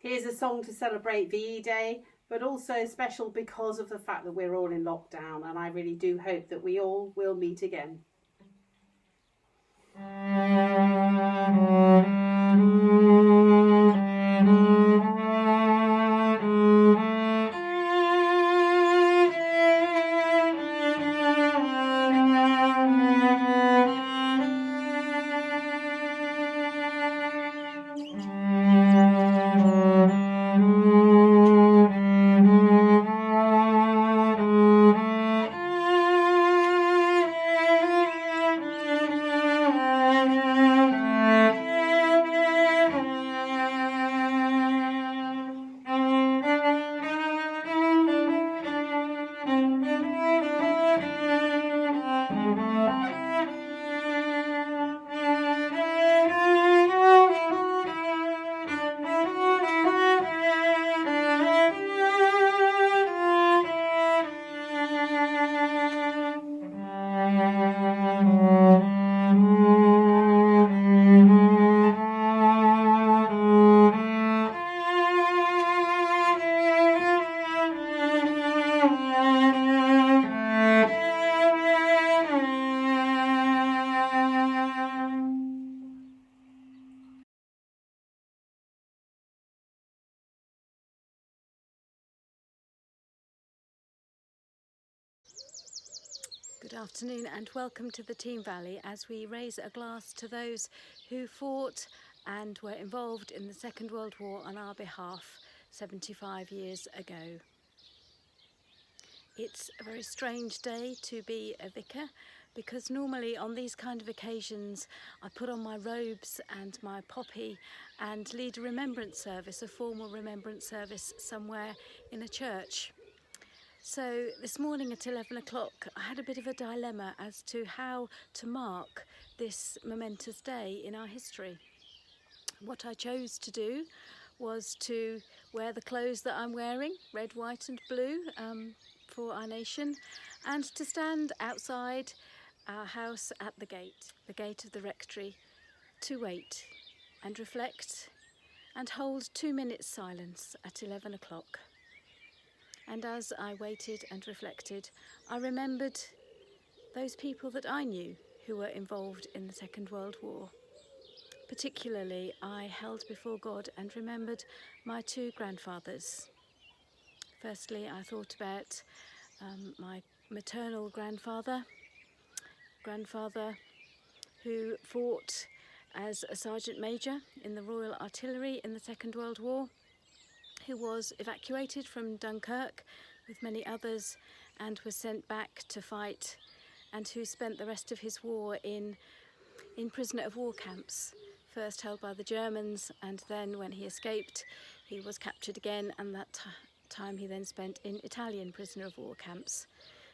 Here's a song to celebrate VE Day, but also special because of the fact that we're all in lockdown, and I really do hope that we all will meet again. Good afternoon and welcome to the Teme Valley as we raise a glass to those who fought and were involved in the Second World War on our behalf 75 years ago. It's a very strange day to be a vicar because normally on these kind of occasions I put on my robes and my poppy and lead a remembrance service, a formal remembrance service somewhere in a church. So this morning at 11 o'clock I had a bit of a dilemma as to how to mark this momentous day in our history. What I chose to do was to wear the clothes that I'm wearing, red, white and blue, for our nation, and to stand outside our house at the gate of the rectory, to wait and reflect and hold 2 minutes silence at 11 o'clock. And as I waited and reflected, I remembered those people that I knew who were involved in the Second World War. Particularly, I held before God and remembered my two grandfathers. Firstly, I thought about my maternal grandfather who fought as a sergeant major in the Royal Artillery in the Second World War, who was evacuated from Dunkirk with many others and was sent back to fight, and who spent the rest of his war in prisoner of war camps, first held by the Germans, and then when he escaped he was captured again, and that time he then spent in Italian prisoner of war camps,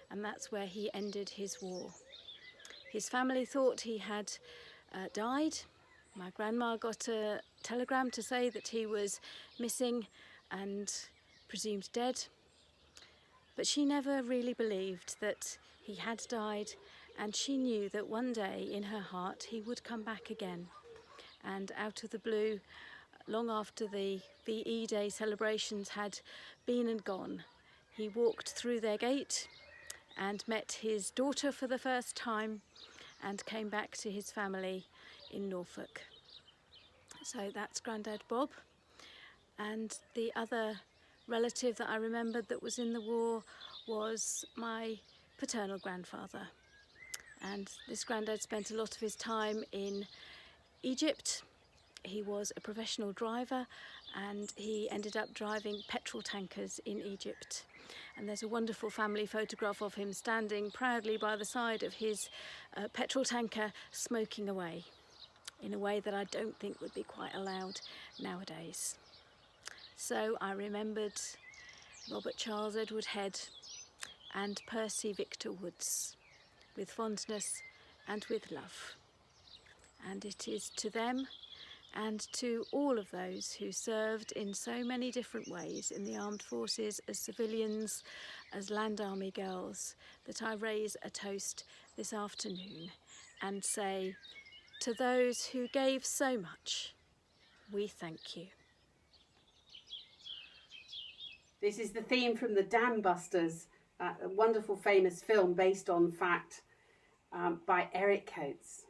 and that's where he ended his war. His family thought he had died. My grandma got a telegram to say that he was missing and presumed dead, but she never really believed that he had died, and she knew that one day in her heart he would come back again. And out of the blue, long after the VE Day celebrations had been and gone, he walked through their gate and met his daughter for the first time and came back to his family in Norfolk. So that's Grandad Bob. And the other relative that I remembered that was in the war was my paternal grandfather. And this granddad spent a lot of his time in Egypt. He was a professional driver and he ended up driving petrol tankers in Egypt. And there's a wonderful family photograph of him standing proudly by the side of his petrol tanker, smoking away in a way that I don't think would be quite allowed nowadays. So I remembered Robert Charles Edward Head and Percy Victor Woods with fondness and with love. And it is to them and to all of those who served in so many different ways in the armed forces as civilians, as Land Army girls, that I raise a toast this afternoon and say, to those who gave so much, we thank you. This is the theme from the Dam Busters, a wonderful famous film based on fact by Eric Coates.